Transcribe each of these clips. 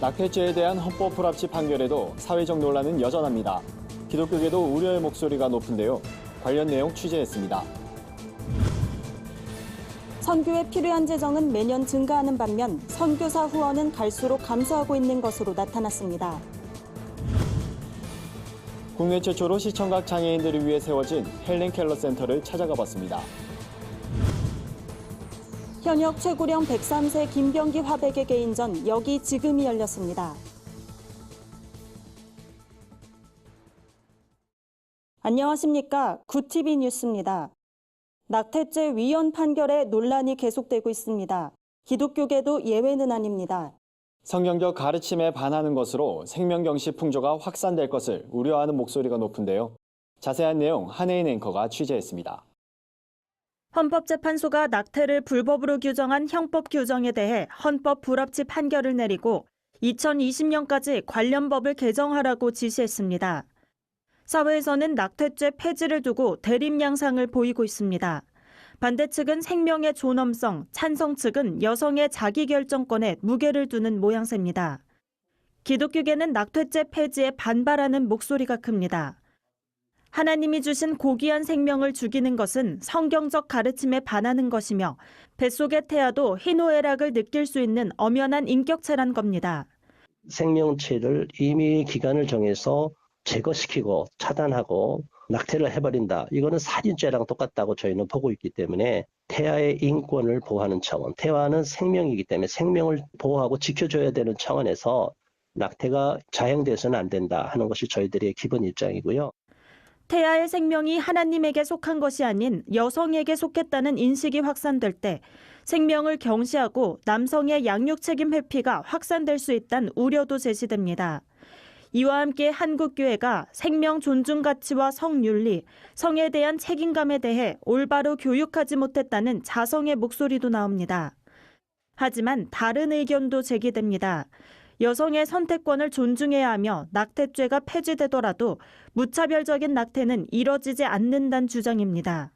낙태죄에 대한 헌법 불합치 판결에도 사회적 논란은 여전합니다. 기독교계도 우려의 목소리가 높은데요. 관련 내용 취재했습니다. 선교에 필요한 재정은 매년 증가하는 반면 선교사 후원은 갈수록 감소하고 있는 것으로 나타났습니다. 국내 최초로 시청각 장애인들을 위해 세워진 헬렌 켈러 센터를 찾아가 봤습니다. 현역 최고령 103세 김병기 화백의 개인전 여기 지금이 열렸습니다. 안녕하십니까. 구TV 뉴스입니다. 낙태죄 위헌 판결에 논란이 계속되고 있습니다. 기독교계도 예외는 아닙니다. 성경적 가르침에 반하는 것으로 생명경시 풍조가 확산될 것을 우려하는 목소리가 높은데요. 자세한 내용 한혜인 앵커가 취재했습니다. 헌법재판소가 낙태를 불법으로 규정한 형법 규정에 대해 헌법 불합치 판결을 내리고 2020년까지 관련 법을 개정하라고 지시했습니다. 사회에서는 낙태죄 폐지를 두고 대립 양상을 보이고 있습니다. 반대 측은 생명의 존엄성, 찬성 측은 여성의 자기결정권에 무게를 두는 모양새입니다. 기독교계는 낙태죄 폐지에 반발하는 목소리가 큽니다. 하나님이 주신 고귀한 생명을 죽이는 것은 성경적 가르침에 반하는 것이며 뱃속의 태아도 희노애락을 느낄 수 있는 엄연한 인격체란 겁니다. 생명체를 이미 기간을 정해서 제거시키고 차단하고 낙태를 해버린다. 이거는 살인죄랑 똑같다고 저희는 보고 있기 때문에 태아의 인권을 보호하는 차원, 태아는 생명이기 때문에 생명을 보호하고 지켜줘야 되는 차원에서 낙태가 자행돼서는 안 된다 하는 것이 저희들의 기본 입장이고요. 태아의 생명이 하나님에게 속한 것이 아닌 여성에게 속했다는 인식이 확산될 때 생명을 경시하고 남성의 양육 책임 회피가 확산될 수 있다는 우려도 제시됩니다. 이와 함께 한국교회가 생명 존중 가치와 성윤리, 성에 대한 책임감에 대해 올바로 교육하지 못했다는 자성의 목소리도 나옵니다. 하지만 다른 의견도 제기됩니다. 여성의 선택권을 존중해야 하며 낙태죄가 폐지되더라도 무차별적인 낙태는 이뤄지지 않는다는 주장입니다.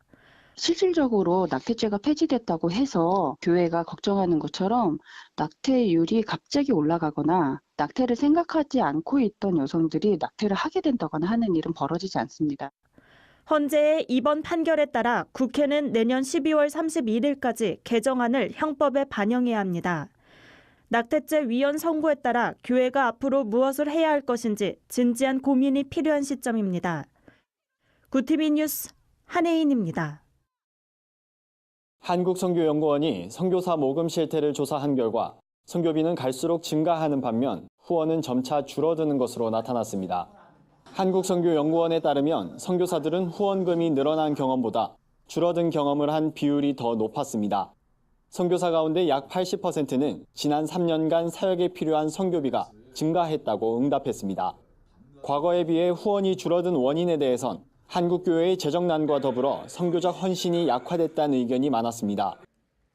실질적으로 낙태죄가 폐지됐다고 해서 교회가 걱정하는 것처럼 낙태율이 갑자기 올라가거나 낙태를 생각하지 않고 있던 여성들이 낙태를 하게 된다거나 하는 일은 벌어지지 않습니다. 헌재의 이번 판결에 따라 국회는 내년 12월 31일까지 개정안을 형법에 반영해야 합니다. 낙태죄 위헌 선고에 따라 교회가 앞으로 무엇을 해야 할 것인지 진지한 고민이 필요한 시점입니다. 구TV 뉴스 한혜인입니다. 한국선교연구원이 선교사 모금 실태를 조사한 결과 선교비는 갈수록 증가하는 반면 후원은 점차 줄어드는 것으로 나타났습니다. 한국선교연구원에 따르면 선교사들은 후원금이 늘어난 경험보다 줄어든 경험을 한 비율이 더 높았습니다. 선교사 가운데 약 80%는 지난 3년간 사역에 필요한 선교비가 증가했다고 응답했습니다. 과거에 비해 후원이 줄어든 원인에 대해선 한국교회의 재정난과 더불어 선교적 헌신이 약화됐다는 의견이 많았습니다.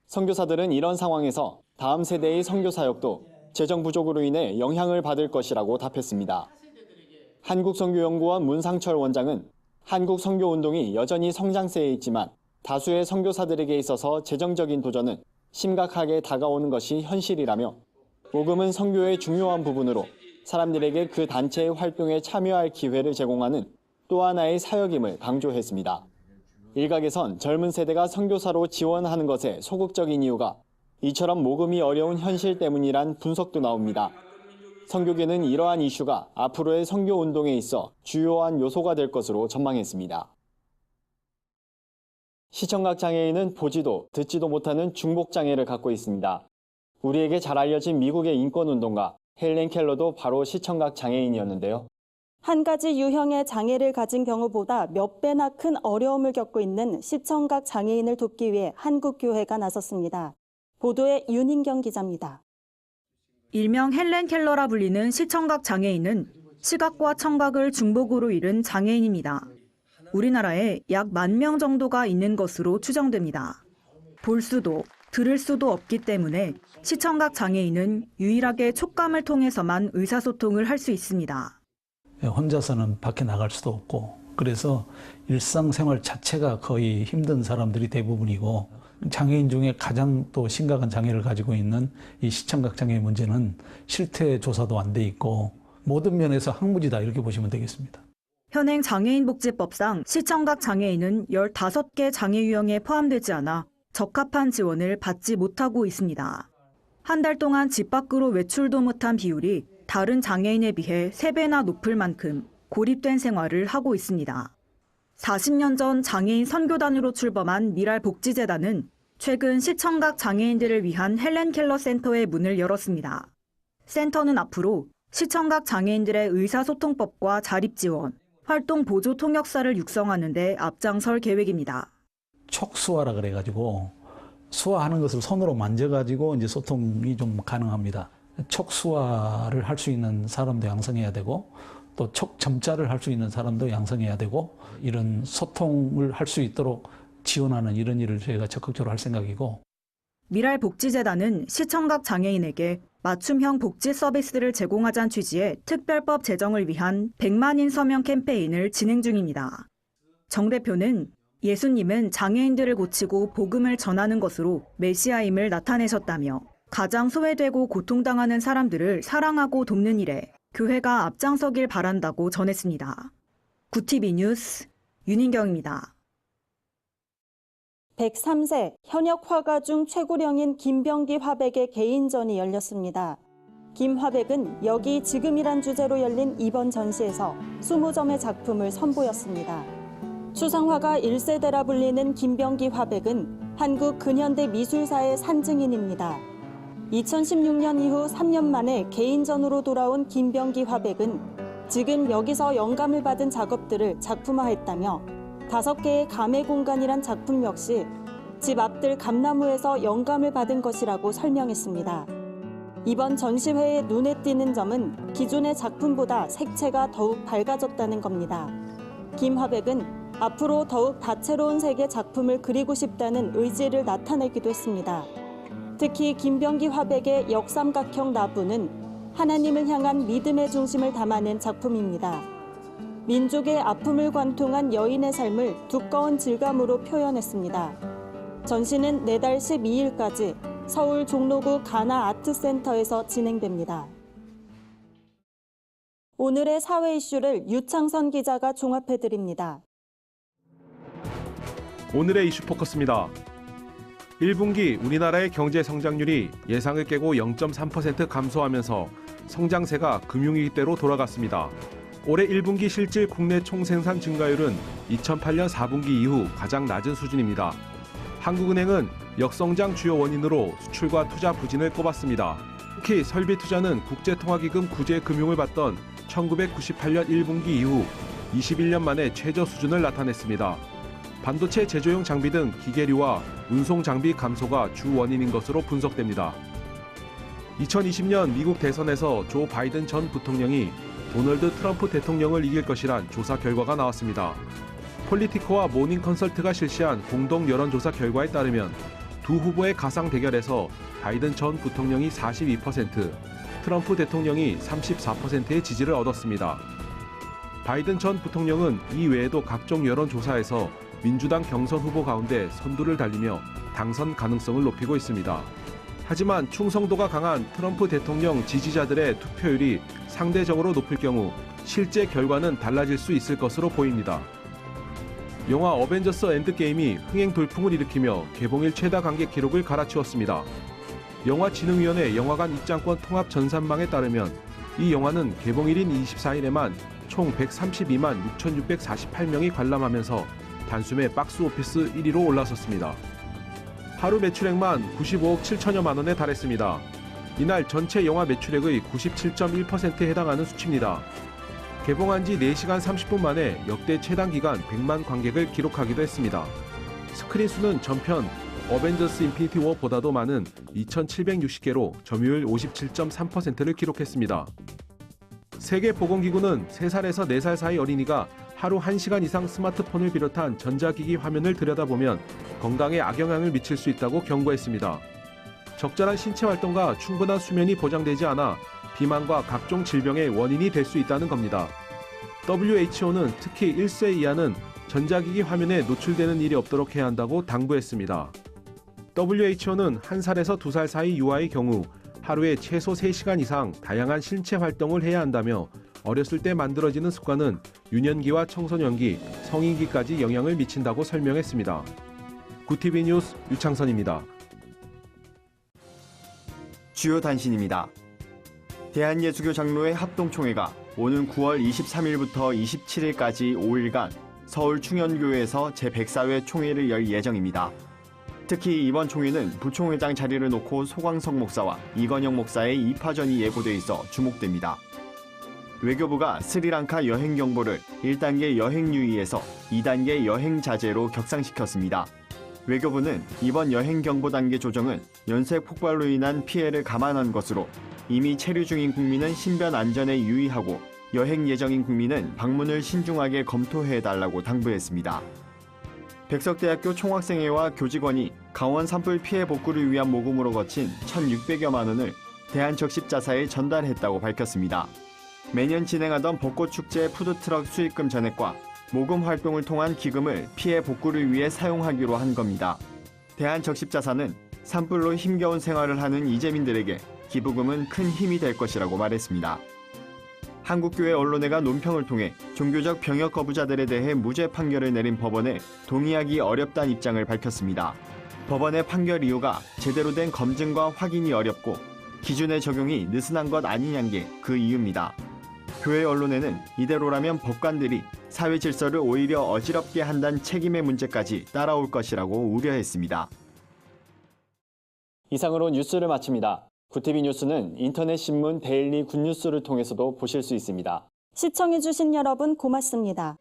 선교사들은 이런 상황에서 다음 세대의 선교사역도 재정 부족으로 인해 영향을 받을 것이라고 답했습니다. 한국선교연구원 문상철 원장은 한국 선교운동이 여전히 성장세에 있지만 다수의 선교사들에게 있어서 재정적인 도전은 심각하게 다가오는 것이 현실이라며 모금은 선교의 중요한 부분으로 사람들에게 그 단체의 활동에 참여할 기회를 제공하는 또 하나의 사역임을 강조했습니다. 일각에선 젊은 세대가 선교사로 지원하는 것에 소극적인 이유가 이처럼 모금이 어려운 현실 때문이란 분석도 나옵니다. 선교계는 이러한 이슈가 앞으로의 선교운동에 있어 주요한 요소가 될 것으로 전망했습니다. 시청각 장애인은 보지도 듣지도 못하는 중복장애를 갖고 있습니다. 우리에게 잘 알려진 미국의 인권운동가 헬렌 켈러도 바로 시청각 장애인이었는데요. 한 가지 유형의 장애를 가진 경우보다 몇 배나 큰 어려움을 겪고 있는 시청각 장애인을 돕기 위해 한국교회가 나섰습니다. 보도에 윤인경 기자입니다. 일명 헬렌 켈러라 불리는 시청각 장애인은 시각과 청각을 중복으로 잃은 장애인입니다. 우리나라에 약 10,000명 정도가 있는 것으로 추정됩니다. 볼 수도 들을 수도 없기 때문에 시청각 장애인은 유일하게 촉감을 통해서만 의사소통을 할 수 있습니다. 혼자서는 밖에 나갈 수도 없고 그래서 일상생활 자체가 거의 힘든 사람들이 대부분이고 장애인 중에 가장 또 심각한 장애를 가지고 있는 이 시청각 장애 문제는 실태 조사도 안 돼 있고 모든 면에서 항무지다 이렇게 보시면 되겠습니다. 현행 장애인복지법상 시청각 장애인은 15개 장애 유형에 포함되지 않아 적합한 지원을 받지 못하고 있습니다. 한 달 동안 집 밖으로 외출도 못한 비율이 다른 장애인에 비해 3배나 높을 만큼 고립된 생활을 하고 있습니다. 40년 전 장애인 선교단으로 출범한 미랄복지재단은 최근 시청각 장애인들을 위한 헬렌 켈러 센터의 문을 열었습니다. 센터는 앞으로 시청각 장애인들의 의사소통법과 자립지원, 활동 보조 통역사를 육성하는 데 앞장설 계획입니다. 촉수화라 그래가지고 수화하는 것을 손으로 만져가지고 이제 소통이 좀 가능합니다. 촉수화를 할 수 있는 사람도 양성해야 되고 또 촉점자를 할 수 있는 사람도 양성해야 되고 이런 소통을 할 수 있도록 지원하는 이런 일을 저희가 적극적으로 할 생각이고 미랄복지재단은 시청각 장애인에게 맞춤형 복지 서비스를 제공하자는 취지의 특별법 제정을 위한 100만인 서명 캠페인을 진행 중입니다. 정 대표는 예수님은 장애인들을 고치고 복음을 전하는 것으로 메시아임을 나타내셨다며 가장 소외되고 고통당하는 사람들을 사랑하고 돕는 일에 교회가 앞장서길 바란다고 전했습니다. 구TV 뉴스 윤인경입니다. 103세 현역 화가 중 최고령인 김병기 화백의 개인전이 열렸습니다. 김 화백은 여기 지금이란 주제로 열린 이번 전시에서 20점의 작품을 선보였습니다. 추상화가 1세대라 불리는 김병기 화백은 한국 근현대 미술사의 산증인입니다. 2016년 이후 3년 만에 개인전으로 돌아온 김병기 화백은 지금 여기서 영감을 받은 작업들을 작품화했다며 5개의 감의 공간이란 작품 역시 집 앞들 감나무에서 영감을 받은 것이라고 설명했습니다. 이번 전시회에 눈에 띄는 점은 기존의 작품보다 색채가 더욱 밝아졌다는 겁니다. 김 화백은 앞으로 더욱 다채로운 색의 작품을 그리고 싶다는 의지를 나타내기도 했습니다. 특히 김병기 화백의 역삼각형 나부는 하나님을 향한 믿음의 중심을 담아낸 작품입니다. 민족의 아픔을 관통한 여인의 삶을 두꺼운 질감으로 표현했습니다. 전시는 내달 12일까지 서울 종로구 가나 아트센터에서 진행됩니다. 오늘의 사회 이슈를 유창선 기자가 종합해드립니다. 오늘의 이슈 포커스입니다. 1분기 우리나라의 경제 성장률이 예상을 깨고 0.3% 감소하면서 성장세가 금융위기때로 돌아갔습니다. 올해 1분기 실질 국내 총생산 증가율은 2008년 4분기 이후 가장 낮은 수준입니다. 한국은행은 역성장 주요 원인으로 수출과 투자 부진을 꼽았습니다. 특히 설비 투자는 국제통화기금 구제 금융을 받던 1998년 1분기 이후 21년 만에 최저 수준을 나타냈습니다. 반도체 제조용 장비 등 기계류와 운송 장비 감소가 주 원인인 것으로 분석됩니다. 2020년 미국 대선에서 조 바이든 전 부통령이 도널드 트럼프 대통령을 이길 것이란 조사 결과가 나왔습니다. 폴리티코와 모닝 컨설트가 실시한 공동 여론조사 결과에 따르면 두 후보의 가상 대결에서 바이든 전 부통령이 42%, 트럼프 대통령이 34%의 지지를 얻었습니다. 바이든 전 부통령은 이 외에도 각종 여론조사에서 민주당 경선 후보 가운데 선두를 달리며 당선 가능성을 높이고 있습니다. 하지만 충성도가 강한 트럼프 대통령 지지자들의 투표율이 상대적으로 높을 경우 실제 결과는 달라질 수 있을 것으로 보입니다. 영화 어벤져스 엔드게임이 흥행 돌풍을 일으키며 개봉일 최다 관객 기록을 갈아치웠습니다. 영화진흥위원회 영화관 입장권 통합 전산망에 따르면 이 영화는 개봉일인 24일에만 총 132만 6,648명이 관람하면서 단숨에 박스오피스 1위로 올라섰습니다. 하루 매출액만 95억 7천여만 원에 달했습니다. 이날 전체 영화 매출액의 97.1%에 해당하는 수치입니다. 개봉한 지 4시간 30분 만에 역대 최단 기간 100만 관객을 기록하기도 했습니다. 스크린 수는 전편 어벤져스 인피니티 워보다도 많은 2,760개로 점유율 57.3%를 기록했습니다. 세계보건기구는 3살에서 4살 사이 어린이가 하루 1시간 이상 스마트폰을 비롯한 전자기기 화면을 들여다보면 건강에 악영향을 미칠 수 있다고 경고했습니다. 적절한 신체 활동과 충분한 수면이 보장되지 않아 비만과 각종 질병의 원인이 될 수 있다는 겁니다. WHO는 특히 1세 이하는 전자기기 화면에 노출되는 일이 없도록 해야 한다고 당부했습니다. WHO는 1살에서 2살 사이 유아의 경우 하루에 최소 3시간 이상 다양한 신체 활동을 해야 한다며 어렸을 때 만들어지는 습관은 유년기와 청소년기, 성인기까지 영향을 미친다고 설명했습니다. 구티비 뉴스 유창선입니다. 주요 단신입니다. 대한예수교 장로회 합동총회가 오는 9월 23일부터 27일까지 5일간 서울 충현교회에서 제104회 총회를 열 예정입니다. 특히 이번 총회는 부총회장 자리를 놓고 소광석 목사와 이건영 목사의 입하전이 예고돼 있어 주목됩니다. 외교부가 스리랑카 여행 경보를 1단계 여행 유의에서 2단계 여행 자제로 격상시켰습니다. 외교부는 이번 여행 경보 단계 조정은 연쇄 폭발로 인한 피해를 감안한 것으로 이미 체류 중인 국민은 신변 안전에 유의하고 여행 예정인 국민은 방문을 신중하게 검토해달라고 당부했습니다. 백석대학교 총학생회와 교직원이 강원 산불 피해 복구를 위한 모금으로 거친 1,600여만 원을 대한적십자사에 전달했다고 밝혔습니다. 매년 진행하던 벚꽃축제 푸드트럭 수익금 전액과 모금 활동을 통한 기금을 피해 복구를 위해 사용하기로 한 겁니다. 대한적십자사는 산불로 힘겨운 생활을 하는 이재민들에게 기부금은 큰 힘이 될 것이라고 말했습니다. 한국교회 언론회가 논평을 통해 종교적 병역 거부자들에 대해 무죄 판결을 내린 법원에 동의하기 어렵다는 입장을 밝혔습니다. 법원의 판결 이유가 제대로 된 검증과 확인이 어렵고 기준의 적용이 느슨한 것 아니냐는 게 그 이유입니다. 교회 언론회는 이대로라면 법관들이 사회 질서를 오히려 어지럽게 한다는 책임의 문제까지 따라올 것이라고 우려했습니다. 이상으로 뉴스를 마칩니다. 구티비 뉴스는 인터넷 신문 데일리 굿뉴스를 통해서도 보실 수 있습니다. 시청해주신 여러분 고맙습니다.